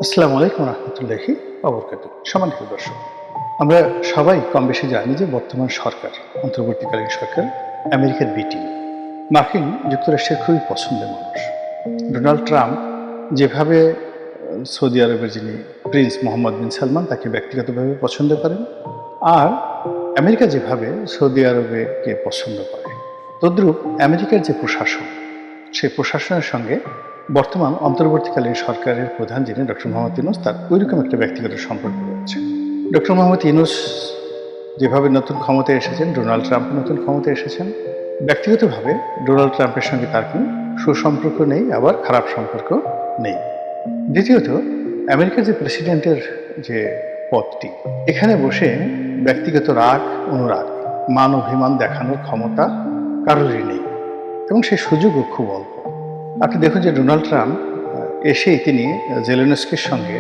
আসসালামু আলাইকুম রহমতুল্লাহি ওয়াবারাকাতুহু। সম্মানিত দর্শক, আমরা সবাই কম বেশি জানি যে বর্তমান সরকার, অন্তর্বর্তীকালীন সরকার আমেরিকার বি টিম, মার্কিন যুক্তরাষ্ট্রের খুবই পছন্দের মানুষ। ডোনাল্ড ট্রাম্প যেভাবে সৌদি আরবের যিনি প্রিন্স মোহাম্মদ বিন সালমান তাকে ব্যক্তিগতভাবে পছন্দ করেন, আর আমেরিকা যেভাবে সৌদি আরবকে পছন্দ করে, তদ্রূপ আমেরিকার যে প্রশাসন, সেই প্রশাসনের সঙ্গে বর্তমান অন্তর্বর্তীকালীন সরকারের প্রধান যিনি ডক্টর মোহাম্মদ ইউনূস, তার ওইরকম একটা ব্যক্তিগত সম্পর্ক রয়েছে। ডক্টর মোহাম্মদ ইউনূস যেভাবে নতুন ক্ষমতায় এসেছেন, ডোনাল্ড ট্রাম্প নতুন ক্ষমতায় এসেছেন, ব্যক্তিগতভাবে ডোনাল্ড ট্রাম্পের সঙ্গে তার কোনো সুসম্পর্ক নেই, আবার খারাপ সম্পর্ক নেই। দ্বিতীয়ত, আমেরিকার যে প্রেসিডেন্টের যে পদটি, এখানে বসে ব্যক্তিগত রাগ, অনুরাগ, মান অভিমান দেখানোর ক্ষমতা কারোরই নেই, এবং সেই সুযোগও খুব অল্প। আপনি দেখুন যে ডোনাল্ড ট্রাম্প এসেই তিনি জেলেনস্কির সঙ্গে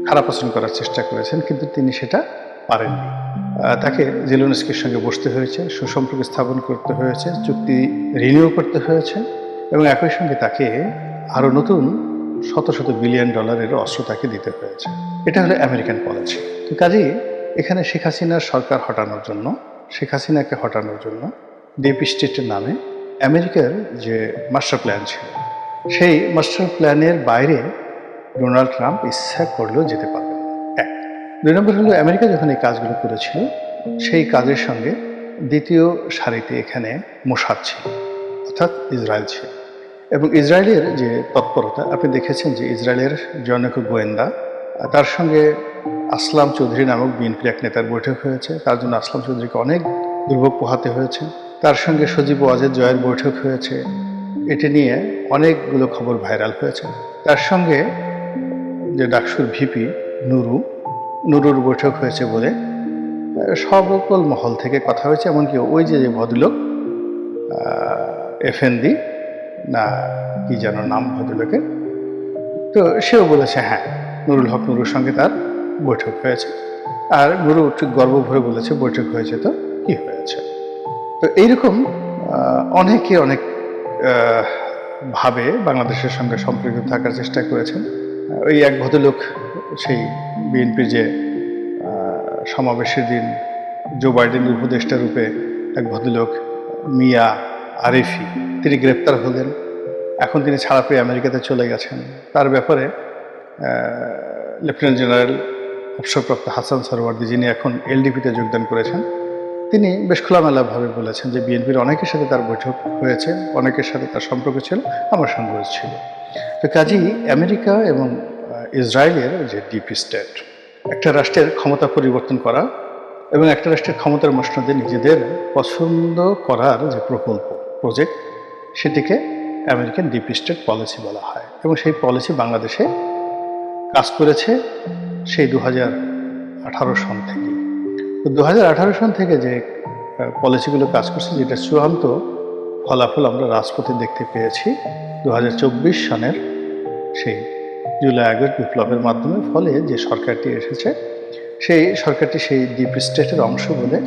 খারাপ আচরণ করার চেষ্টা করেছেন, কিন্তু তিনি সেটা পারেননি। তাকে জেলেনস্কির সঙ্গে বসতে হয়েছে, সুসম্পর্ক স্থাপন করতে হয়েছে, চুক্তি রিনিউ করতে হয়েছে, এবং একই সঙ্গে তাকে আরও নতুন শত শত বিলিয়ন ডলারের অস্ত্র তাকে দিতে হয়েছে। এটা হলো আমেরিকান পলিসি। তো কাজেই এখানে শেখ হাসিনার সরকার হটানোর জন্য, শেখ হাসিনাকে হটানোর জন্য ডিপ স্টেটের নামে আমেরিকার যে মাস্টার প্ল্যান ছিল, সেই মাস্টার প্ল্যানের বাইরে ডোনাল্ড ট্রাম্প ইচ্ছা করলেও যেতে পারবেন না। এক। দুই নম্বর হলো, আমেরিকা যখন এই কাজগুলো করেছিল, সেই কাজের সঙ্গে দ্বিতীয় সারিতে এখানে মোসাদ ছিল, অর্থাৎ ইসরায়েল ছিল। এবং ইসরায়েলের যে তৎপরতা, আপনি দেখেছেন যে ইসরায়েলের জনৈক গোয়েন্দা, তার সঙ্গে আসলাম চৌধুরী নামক বিএনপির এক নেতার বৈঠক হয়েছে, তার জন্য আসলাম চৌধুরীকে অনেক দুর্ভোগ পোহাতে হয়েছে। তার সঙ্গে সজীব ওয়াজেদ জয়ের বৈঠক হয়েছে, এটি নিয়ে অনেকগুলো খবর ভাইরাল হয়েছে। তার সঙ্গে যে ডাকসুর ভিপি নুরুর বৈঠক হয়েছে বলে সকল মহল থেকে কথা হয়েছে। এমনকি ওই যে ভদ্রলোক এফএনদি না কি যেন নাম ভদ্রলোকের, তো সেও বলেছে হ্যাঁ, নুরুল হক নুরুর সঙ্গে তার বৈঠক হয়েছে। আর নুরু ঠিক গর্ব ভরে বলেছে বৈঠক হয়েছে তো কি হয়েছে। তো এইরকম অনেকে অনেক ভাবে বাংলাদেশের সঙ্গে সম্পৃক্ত থাকার চেষ্টা করেছেন। ওই এক ভদ্রলোক, সেই বিএনপির যে সমাবেশের দিন জো বাইডেনের উপদেষ্টা রূপে এক ভদ্রলোক মিয়া আরিফি, তিনি গ্রেপ্তার হলেন। এখন তিনি ছাড়া পেয়ে আমেরিকাতে চলে গেছেন। তার ব্যাপারে লেফটেন্যান্ট জেনারেল অবসরপ্রাপ্ত হাসান সরওয়ার্দী, যিনি এখন এলডিপিতে যোগদান করেছেন, তিনি বেশ খোলামেলাভাবে বলেছেন যে বিএনপির অনেকের সাথে তার বৈঠক হয়েছে, অনেকের সাথে তার সম্পর্ক ছিল, আমার সঙ্গে ছিল। তো কাজেই আমেরিকা এবং ইসরায়েলের যে ডিপ স্টেট, একটা রাষ্ট্রের ক্ষমতা পরিবর্তন করা এবং একটা রাষ্ট্রের ক্ষমতার মসনদে নিজেদের পছন্দ করার যে প্রজেক্ট, সেটিকে আমেরিকান ডিপ স্টেট পলিসি বলা হয়। এবং সেই পলিসি বাংলাদেশে কাজ করেছে সেই 2018 সন থেকে। তো 2018 সন থেকে যে পলিসিগুলো কাজ করছে, যেটা চূড়ান্ত ফলাফল আমরা রাজপথে দেখতে পেয়েছি 2024 সনের সেই জুলাই আগস্ট বিপ্লবের মাধ্যমে। ফলে যে সরকারটি এসেছে, সেই সরকারটি সেই ডিপ স্টেটের অংশ বলে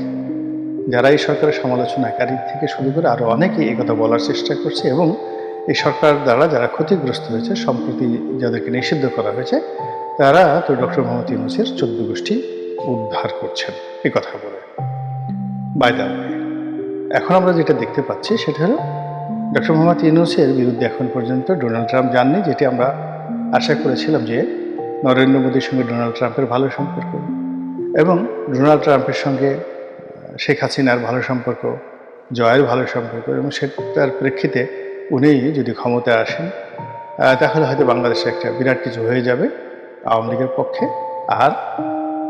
যারা এই সরকারের সমালোচনাকারী থেকে শুরু করে আরও অনেকেই এই কথা বলার চেষ্টা করছে, এবং এই সরকার দ্বারা যারা ক্ষতিগ্রস্ত হয়েছে, সম্প্রতি যাদেরকে নিষিদ্ধ করা হয়েছে, তারা তো ডক্টর মোহাম্মদ ইউনূসের 14 গোষ্ঠী উদ্ধার করছেন এই কথা বলে। বাই দ্য ওয়ে, এখন আমরা যেটা দেখতে পাচ্ছি সেটা হলো ডক্টর মোহাম্মদ ইউনূসের বিরুদ্ধে এখন পর্যন্ত ডোনাল্ড ট্রাম্প যাননি, যেটি আমরা আশা করেছিলাম যে নরেন্দ্র মোদীর সঙ্গে ডোনাল্ড ট্রাম্পের ভালো সম্পর্ক, এবং ডোনাল্ড ট্রাম্পের সঙ্গে শেখ হাসিনার ভালো সম্পর্ক, জয়ের ভালো সম্পর্ক, এবং সেটার প্রেক্ষিতে উনি যদি ক্ষমতায় আসেন, তাহলে হয়তো বাংলাদেশে একটা বিরাট কিছু হয়ে যাবে আওয়ামী লীগের পক্ষে আর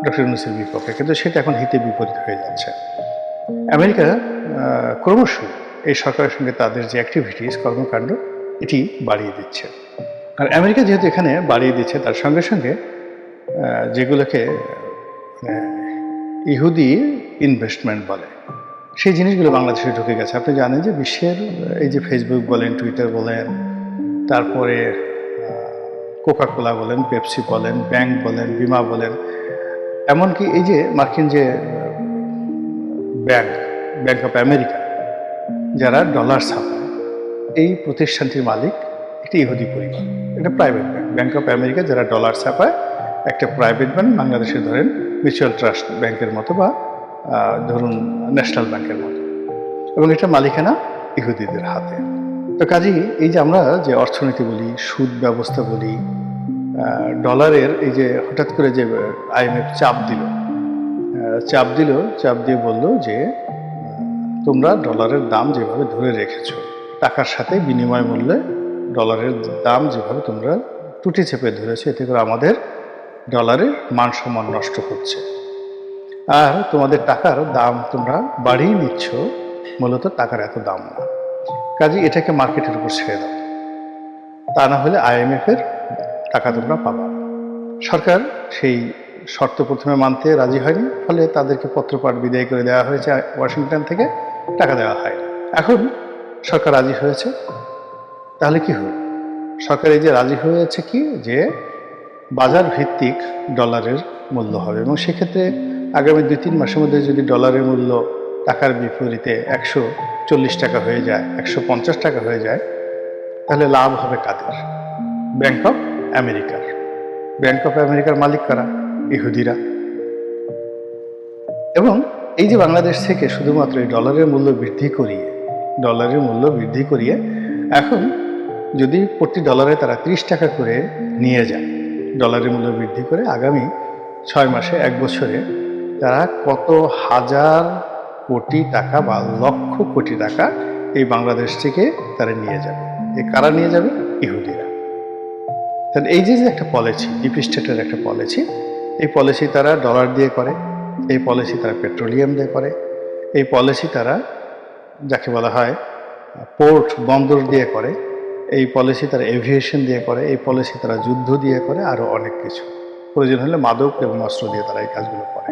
ডক্টর ইউনূসের বিপক্ষে। কিন্তু সেটা এখন হিতে বিপরীত হয়ে যাচ্ছে। আমেরিকা ক্রমশ এই সরকারের সঙ্গে তাদের যে অ্যাক্টিভিটিস, কর্মকাণ্ড, এটি বাড়িয়ে দিচ্ছে। আর আমেরিকা যেহেতু এখানে বাড়িয়ে দিচ্ছে, তার সঙ্গে সঙ্গে যেগুলোকে ইহুদি ইনভেস্টমেন্ট বলে, সেই জিনিসগুলো বাংলাদেশে ঢুকে গেছে। আপনি জানেন যে বিশ্বের এই যে ফেসবুক বলেন, টুইটার বলেন, তারপরে কোকাকোলা বলেন, পেপসি বলেন, ব্যাংক বলেন, বিমা বলেন, এমনকি এই যে মার্কিন যে ব্যাংক অফ আমেরিকা, যারা ডলার ছাপায়, এই প্রতিষ্ঠানটির মালিক একটি ইহুদি পরিবার। এটা private bank, bank of America যারা ডলার ছাপায় একটা প্রাইভেট ব্যাংক, বাংলাদেশে ধরেন মিউচুয়াল ট্রাস্ট ব্যাংকের মতো বা ধরুন ন্যাশনাল ব্যাংকের মতো, এবং এটা মালিকানা ইহুদিদের হাতে। তো কাজেই এই যে আমরা যে অর্থনীতি বলি, সুদ ব্যবস্থা বলি, ডলারের এই যে হঠাৎ করে যে আইএমএফ চাপ দিয়ে বলল যে তোমরা ডলারের দাম যেভাবে ধরে রেখেছো, টাকার সাথে বিনিময় মূল্যে ডলারের দাম যেভাবে তোমরা টুটি চেপে ধরেছো, এতে করে আমাদের ডলারের মান সম্মান নষ্ট হচ্ছে, আর তোমাদের টাকার দাম তোমরা বাড়িয়ে নিচ্ছ, মূলত টাকার এত দাম না, কাজে এটাকে মার্কেটের উপর ছেড়ে দাও, তা না হলে আইএমএফ এর টাকা তোমরা পাবা না। সরকার সেই শর্ত প্রথমে মানতে রাজি হয়নি, ফলে তাদেরকে পত্রপাঠ বিদায় করে দেওয়া হয়েছে ওয়াশিংটন থেকে, টাকা দেওয়া হয়নি। এখন সরকার রাজি হয়েছে, তাহলে কি হলো? সরকার এই যে রাজি হয়েছে কি যে বাজার ভিত্তিক ডলারের মূল্য হবে, এবং সেক্ষেত্রে আগামী 2-3 মাসের মধ্যে যদি ডলারের মূল্য টাকার বিপরীতে 140 টাকা হয়ে যায়, 150 টাকা হয়ে যায়, তাহলে লাভ হবে কাদের? ব্যাংক অফ আমেরিকার। ব্যাংক অফ আমেরিকার মালিক কারা? ইহুদিরা। এবং এই যে বাংলাদেশ থেকে শুধুমাত্র এই ডলারের মূল্য বৃদ্ধি করিয়ে এখন যদি প্রতি ডলারে তারা 30 টাকা করে নিয়ে যায়, ডলারের মূল্য বৃদ্ধি করে আগামী 6 মাসে 1 বছরে তারা কত হাজার কোটি টাকা বা লক্ষ কোটি টাকা এই বাংলাদেশ থেকে তারা নিয়ে যাবে। কারা নিয়ে যাবে? ইহুদিরা। তাহলে এই যে একটা পলিসি, ডিপ স্টেটের একটা পলিসি, এই পলিসি তারা ডলার দিয়ে করে, এই পলিসি তারা পেট্রোলিয়াম দিয়ে করে, এই পলিসি তারা যাকে বলা হয় পোর্ট বন্দর দিয়ে করে, এই পলিসি তারা এভিয়েশন দিয়ে করে, এই পলিসি তারা যুদ্ধ দিয়ে করে, আরও অনেক কিছু, প্রয়োজন হলে মাদক এবং অস্ত্র দিয়ে তারা এই কাজগুলো করে।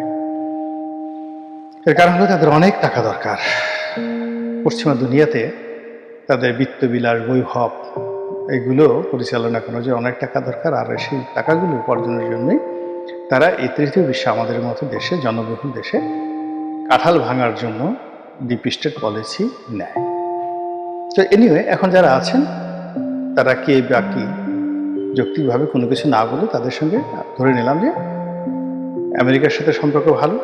এর কারণ হলো তাদের অনেক টাকা দরকার। পশ্চিমা দুনিয়াতে তাদের বিত্তবিলাস, বৈভব এগুলো পরিচালনা করার জন্য অনেক টাকা দরকার, আর সেই টাকাগুলো উপার্জনের জন্যই তারা এই তৃতীয় বিশ্বে আমাদের মতো দেশে, জনবহুল দেশে কাঁঠাল ভাঙার জন্য ডিপ স্টেট পলিসি নেয়। তো এনিওয়ে, এখন যারা আছেন তারা কে বা কি যৌক্তিকভাবে কোনো কিছু না বলে তাদের সঙ্গে ধরে নিলাম যে আমেরিকার সাথে সম্পর্ক ভালো,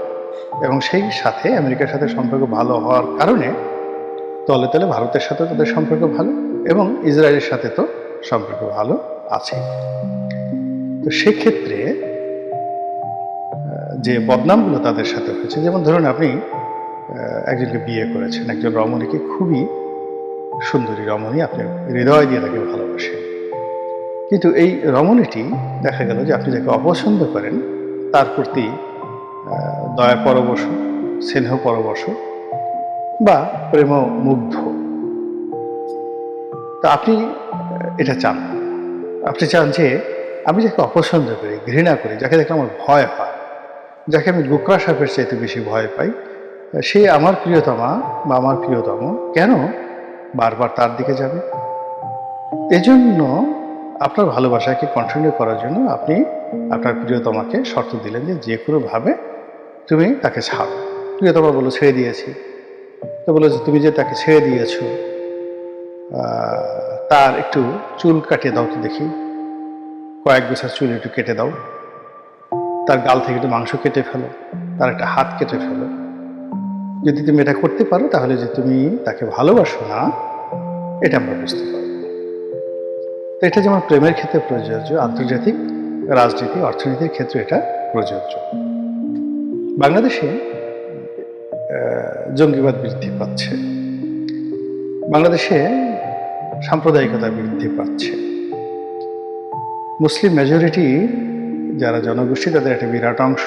এবং সেই সাথে আমেরিকার সাথে সম্পর্ক ভালো হওয়ার কারণে তলে তলে ভারতের সাথে তাদের সম্পর্ক ভালো, এবং ইসরায়েলের সাথে তো সম্পর্ক ভালো আছে। তো সেক্ষেত্রে যে বদনামগুলো তাদের সাথে হয়েছে, যেমন ধরুন আপনি একজনকে বিয়ে করেছেন, একজন রমণীকে, খুবই সুন্দরী রমণী, আপনি হৃদয় দিয়ে তাকে ভালোবাসেন, কিন্তু এই রমণীটি দেখা গেল যে আপনি যাকে অপছন্দ করেন তার প্রতি দয়া পরবশ, স্নেহ পরবশ বা প্রেম মুগ্ধ। তা আপনি এটা চান না। আপনি চান যে আমি যাকে অপছন্দ করি, ঘৃণা করি, যাকে দেখলে আমার ভয় হয়, যাকে আমি গোকরা সাপের চাইতে বেশি ভয় পাই, সে আমার প্রিয়তমা বা আমার প্রিয়তম কেন বারবার তার দিকে যাবে? এজন্য আপনার ভালোবাসাকে কন্টিনিউ করার জন্য আপনি আপনার প্রিয়তমাকে শর্ত দিলেন যে যে কোনোভাবে তুমি তাকে ছাড়ো। প্রিয়তমা বললো ছেড়ে দিয়েছি। তো বললো যে তুমি যে তাকে ছেড়ে দিয়েছ, তার একটু চুল কাটিয়ে দাও তো দেখি, কয়েক গোছা চুল একটু কেটে দাও, তার গাল থেকে একটু মাংস কেটে ফেলো, তার একটা হাত কেটে ফেলো। যদি তুমি এটা করতে পারো তাহলে যে তুমি তাকে ভালোবাসো না, এটা আমরা বুঝতে পারবো। তো এটা যেমন প্রেমের ক্ষেত্রে প্রযোজ্য, আন্তর্জাতিক রাজনীতি, অর্থনীতির ক্ষেত্রে এটা প্রযোজ্য। বাংলাদেশে জঙ্গিবাদ বৃদ্ধি পাচ্ছে, বাংলাদেশে সাম্প্রদায়িকতা বৃদ্ধি পাচ্ছে, মুসলিম মেজরিটি যারা জনগোষ্ঠী তাদের একটা বিরাট অংশ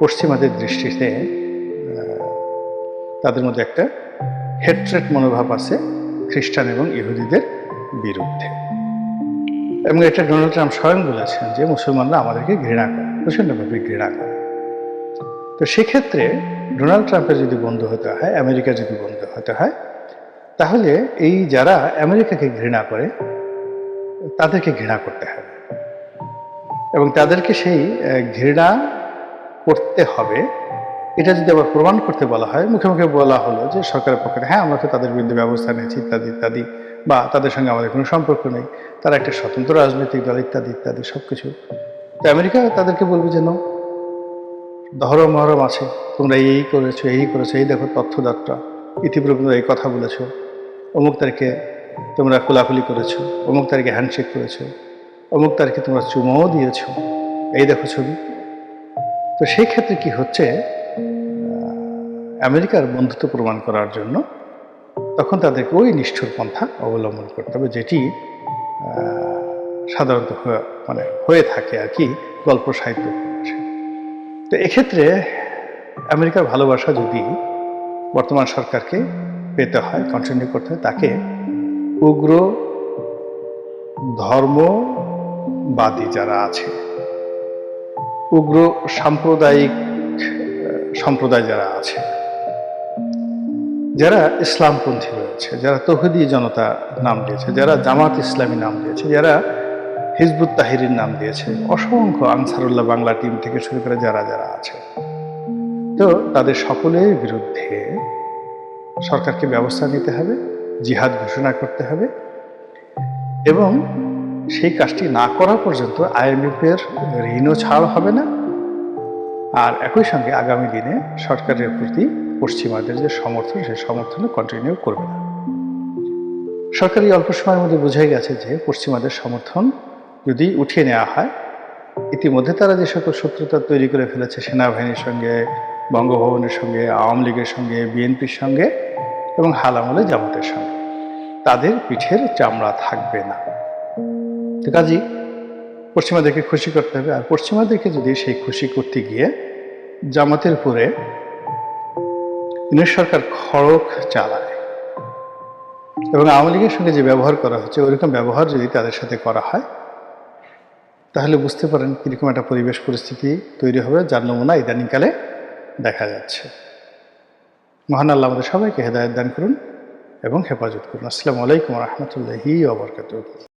পশ্চিমাদের দৃষ্টিতে তাদের মধ্যে একটা হেট্রেট মনোভাব আছে খ্রিস্টান এবং ইহুদিদের বিরুদ্ধে, এবং এটা ডোনাল্ড ট্রাম্প স্বয়ং বলেছেন যে মুসলমানরা আমাদেরকে ঘৃণা করে, প্রচণ্ডভাবে ঘৃণা করে। তো সেক্ষেত্রে ডোনাল্ড ট্রাম্পের যদি বন্ধু হতে হয়, আমেরিকার যদি বন্ধু হতে হয়, তাহলে এই যারা আমেরিকাকে ঘৃণা করে তাদেরকে ঘৃণা করতে হবে, এবং তাদেরকে সেই ঘৃণা করতে হবে। এটা যদি আবার প্রমাণ করতে বলা হয়, মুখে মুখে বলা হলো যে সরকারের পক্ষে হ্যাঁ আমরা তো তাদের বিরুদ্ধে ব্যবস্থা নিয়েছি ইত্যাদি ইত্যাদি, বা তাদের সঙ্গে আমাদের কোনো সম্পর্ক নেই, তারা একটা স্বতন্ত্র রাজনৈতিক দল, ইত্যাদি ইত্যাদি সব কিছু। তো আমেরিকা তাদেরকে বলবে যে না, ধরম মহরম আছে, তোমরা এই করেছো, এই করেছো, এই দেখো তথ্যদাত্রা ইতিপূর্বে এই কথা বলেছো, অমুক তারিখে তোমরা কোলাকুলি করেছো, অমুক তারিখে হ্যান্ডশেক করেছো, অমুক তারিখে তোমরা চুমোও দিয়েছো, এই দেখো ছবি। তো সেই ক্ষেত্রে কি হচ্ছে, আমেরিকার বন্ধুত্ব প্রমাণ করার জন্য তখন তাদেরকে ওই নিষ্ঠুর পন্থা অবলম্বন করতে হবে, যেটি সাধারণত হয়ে থাকে আর কি গল্প সাহিত্য উপন্যাসে। তো এক্ষেত্রে আমেরিকার ভালোবাসা যদি বর্তমান সরকারকে পেতে হয়, কন্টিনিউ করতে হয়, তাকে উগ্র ধর্মবাদী যারা আছে, উগ্র সাম্প্রদায়িক সম্প্রদায় যারা আছে, যারা ইসলামপন্থী রয়েছে, যারা তৌহিদি জনতা নাম দিয়েছে, যারা জামাত ইসলামী নাম দিয়েছে, যারা হিজবুত তাহরির নাম দিয়েছে, অসংখ্য আনসারুল্লাহ বাংলা টিম থেকে শুরু করে যারা যারা আছে, তো তাদের সকলের বিরুদ্ধে সরকারকে ব্যবস্থা নিতে হবে, জিহাদ ঘোষণা করতে হবে, এবং সেই কাজটি না করা পর্যন্ত IMF-এর ঋণও ছাড় হবে না। আর একই সঙ্গে আগামী দিনে সরকারের প্রতি পশ্চিমাদের যে সমর্থন, সেই সমর্থনও কন্টিনিউ করবে না। সরকার এই অল্প সময়ের মধ্যে বুঝে গেছে যে পশ্চিমাদের সমর্থন যদি উঠিয়ে নেওয়া হয়, ইতিমধ্যে তারা যে সকল শত্রুতা তৈরি করে ফেলেছে সেনাবাহিনীর সঙ্গে, বঙ্গভবনের সঙ্গে, আওয়ামী লীগের সঙ্গে, বিএনপির সঙ্গে এবং হাল আমলে জামাতের সঙ্গে, তাদের পিঠের চামড়া থাকবে না। তো কাজেই পশ্চিমাদেরকে খুশি করতে হবে। আর পশ্চিমাদেরকে যদি সেই খুশি করতে গিয়ে জামাতের উপরে সরকার খড়ক চালায় এবং আওয়ামী লীগের সঙ্গে যে ব্যবহার করা হচ্ছে ওইরকম ব্যবহার যদি তাদের সাথে করা হয়, তাহলে বুঝতে পারেন কীরকম একটা পরিবেশ পরিস্থিতি তৈরি হবে, যার নমুনা ইদানিংকালে দেখা যাচ্ছে। মহান আল্লাহ আমাদের সবাইকে হেদায়েত দান করুন এবং হেফাজত করুন। আসসালামু আলাইকুম ওয়া রাহমাতুল্লাহি ওয়া বারাকাতুহু।